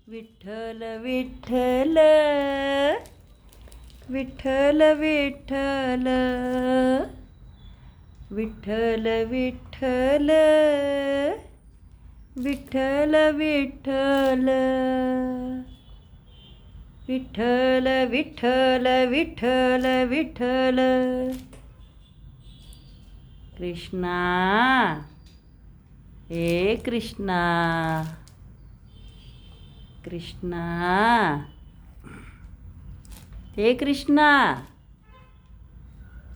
विठ्ठल विठ्ठल विठ्ठल विठ्ठल विठ्ठल विठ्ठल विठ्ठल विठ्ठल विठ्ठल विठ्ठल विठ्ठल विठ्ठल कृष्णा हे कृष्णा कृष्णा हे कृष्णा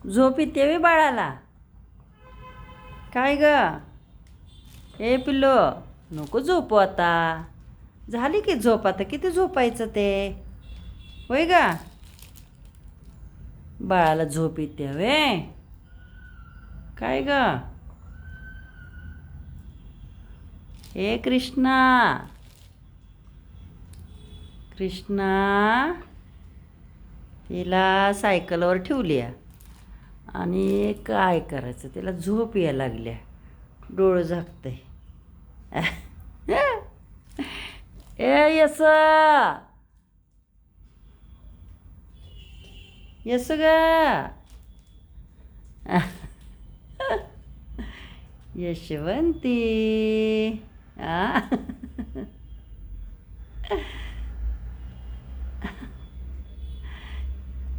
झोप येते वे बाळाला काय ग हे पिल्लो नको झोपू आता झाली की झोप आता किती झोपायचं ते होय गा बाळाला झोप येते वे काय ग हे कृष्णा कृष्णा तिला सायकलवर ठेवली आहे आणि काय करायचं तिला झोप यायला लागल्या डोळं झाकतंय ए यस यस ग यशवंती आ